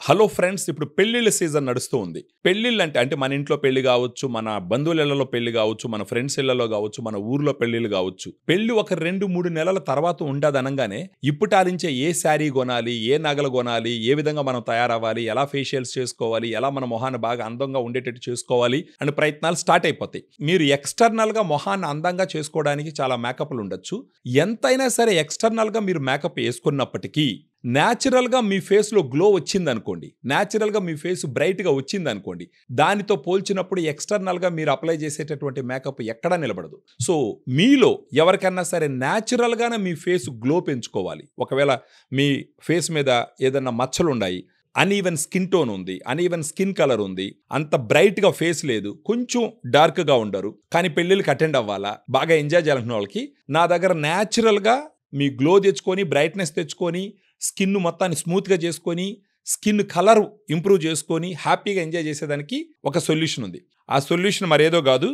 Hello friends, ఇప్పుడు పెళ్ళిళ్ళ season నడుస్తూ ఉంది. పెళ్ళిళ్ళు అంటే మన ఇంట్లో పెళ్లి కావచ్చు, మన బంధువుల ఇళ్లలో పెళ్లి కావచ్చు, మన ఫ్రెండ్స్ ఇళ్లలో కావచ్చు, మన ఊర్లో పెళ్ళిళ్ళు కావచ్చు. పెళ్లి ఒక 2, 3 నెలల తర్వాత ఉండదనంగానే ఇప్పుటారించే ఏ శారీ కొనాలి, ఏ నగలు కొనాలి, ఏ విధంగా మనం తయారవ్వాలి, ఎలా ఫేషియల్స్ చేసుకోవాలి, ఎలా మన మొహాన్ని బాగా అందంగా ఉండేటట్టు చేసుకోవాలి అని ప్రయత్నాలు స్టార్ట్ అయిపోతాయి. మీరు ఎక్స్టర్నల్‌గా మొహాన్ని అందంగా చేసుకోవడానికి చాలా మేకప్‌లు ఉండొచ్చు. ఎంతైనా సరే ఎక్స్టర్నల్‌గా మీరు మేకప్ ఏసుకున్నప్పటికీ న్యాచురల్‌గా మీ ఫేస్‌లో గ్లో వచ్చిందనుకోండి, న్యాచురల్‌గా మీ ఫేస్ బ్రైట్‌గా వచ్చిందనుకోండి, దానితో పోల్చినప్పుడు ఎక్స్టర్నల్‌గా మీరు అప్లై చేసేటటువంటి మేకప్ ఎక్కడా నిలబడదు. సో, మీలో ఎవరికన్నా సరే న్యాచురల్‌గానే మీ ఫేస్ గ్లో పెంచుకోవాలి. ఒకవేళ మీ ఫేస్ మీద ఏదన్నా మచ్చలున్నాయి, అన్‌ఈవెన్ స్కిన్ టోన్ ఉంది, అన్‌ఈవెన్ స్కిన్ కలర్ ఉంది, అంత బ్రైట్‌గా ఫేస్ లేదు, కొంచెం డార్క్‌గా ఉండరు, కానీ పెళ్ళిళ్ళకి అటెండ్ అవ్వాలా, బాగా ఎంజాయ్ చేయాలనుకున్న వాళ్ళకి నా దగ్గర న్యాచురల్‌గా మీ గ్లో తెచ్చుకొని, బ్రైట్‌నెస్ తెచ్చుకొని, స్కిన్ మొత్తాన్ని స్మూత్‌గా చేసుకొని, స్కిన్ కలర్ ఇంప్రూవ్ చేసుకొని, హ్యాపీగా ఎంజాయ్ చేసేదానికి ఒక సొల్యూషన్ ఉంది. ఆ సొల్యూషన్ మరేదో కాదు,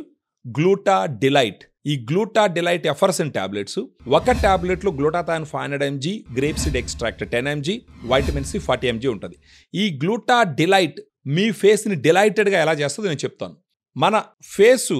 గ్లూటా డిలైట్. ఈ గ్లూటా డిలైట్ ఎఫర్సన్ టాబ్లెట్స్. ఒక టాబ్లెట్లో glutathione 500 mg, grape seed extract 10 mg, vitamin C 40 mg ఉంటుంది. ఈ గ్లూటా డిలైట్ మీ ఫేస్‌ని డిలైటెడ్‌గా ఎలా చేస్తుందో నేను చెప్తాను. మన ఫేసు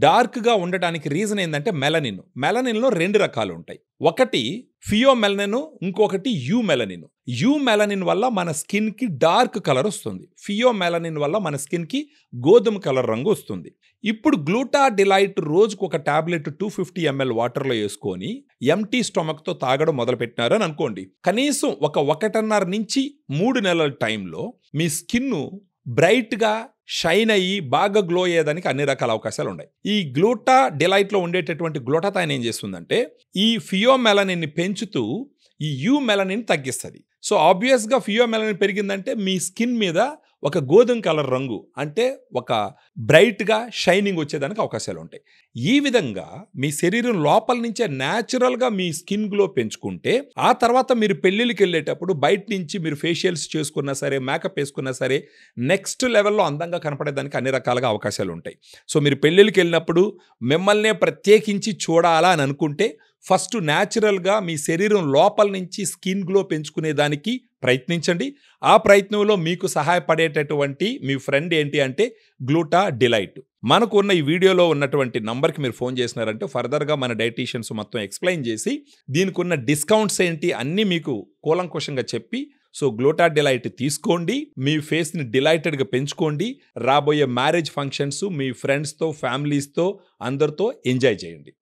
డార్క్‌గా ఉండటానికి రీజన్ ఏందంటే మెలనిన్. మెలనిన్‌లో 2 రకాలు ఉంటాయి. ఒకటి ఫియోమెలనిన్, ఇంకొకటి యూమెలనిన్. యూమెలనిన్ వల్ల మన స్కిన్‌కి డార్క్ కలర్ వస్తుంది. ఫియోమెలనిన్ వల్ల మన స్కిన్‌కి గోధుమ కలర్ రంగు వస్తుంది. ఇప్పుడు గ్లూటా డిలైట్ రోజుకు ఒక టాబ్లెట్ 250 ఎంఎల్ వాటర్‌లో యేసుకొని ఎంప్టీ స్టొమక్‌తో తాగడం మొదలుపెట్టినారు అని అనుకోండి. కనీసం ఒక 1.5 నుంచి 3 నెలల టైంలో మీ స్కిన్ను బ్రైట్‌గా షైన్ అయ్యి బాగా గ్లో అయ్యేదానికి అన్ని రకాల అవకాశాలు ఉన్నాయి. ఈ గ్లూటా డిలైట్లో ఉండేటటువంటి గ్లూటాథైన్ ఏం చేస్తుందంటే ఈ ఫియోమెలనిన్ని పెంచుతూ ఈ యూమెలనిన్ తగ్గిస్తుంది. సో ఆబ్వియస్‌గా ఫియోమెలనిన్ పెరిగిందంటే మీ స్కిన్ మీద ఒక గోధుమ కలర్ రంగు, అంటే ఒక బ్రైట్‌గా షైనింగ్ వచ్చేదానికి అవకాశాలు ఉంటాయి. ఈ విధంగా మీ శరీరం లోపల నుంచే న్యాచురల్‌గా మీ స్కిన్ గ్లో పెంచుకుంటే, ఆ తర్వాత మీరు పెళ్ళిళ్ళకి వెళ్ళేటప్పుడు బయట నుంచి మీరు ఫేషియల్స్ చేసుకున్నా సరే, మేకప్ వేసుకున్నా సరే, నెక్స్ట్ లెవెల్‌లో అందంగా కనపడేదానికి అన్ని రకాలుగా అవకాశాలు ఉంటాయి. సో మీరు పెళ్ళిళ్ళకి వెళ్ళినప్పుడు మిమ్మల్నే ప్రత్యేకించి చూడాలా అని అనుకుంటే, ఫస్ట్ న్యాచురల్‌గా మీ శరీరం లోపల నుంచి స్కిన్ గ్లో పెంచుకునే దానికి ప్రయత్నించండి. ఆ ప్రయత్నంలో మీకు సహాయపడేటటువంటి మీ ఫ్రెండ్ ఏంటి అంటే గ్లూటా డిలైట్. మనకు ఉన్న ఈ వీడియోలో ఉన్నటువంటి నంబర్కి మీరు ఫోన్ చేసినారంటే ఫర్దర్‌గా మన డైటీషియన్స్ మొత్తం ఎక్స్‌ప్లెయిన్ చేసి దీనికి ఉన్న డిస్కౌంట్స్ ఏంటి అన్నీ మీకు కూలంకుషంగా చెప్పి, సో గ్లూటా డిలైట్ తీసుకోండి, మీ ఫేస్‌ని డిలైటెడ్‌గా పెంచుకోండి. రాబోయే మ్యారేజ్ ఫంక్షన్స్ మీ ఫ్రెండ్స్‌తో, ఫ్యామిలీస్‌తో అందరితో ఎంజాయ్ చేయండి.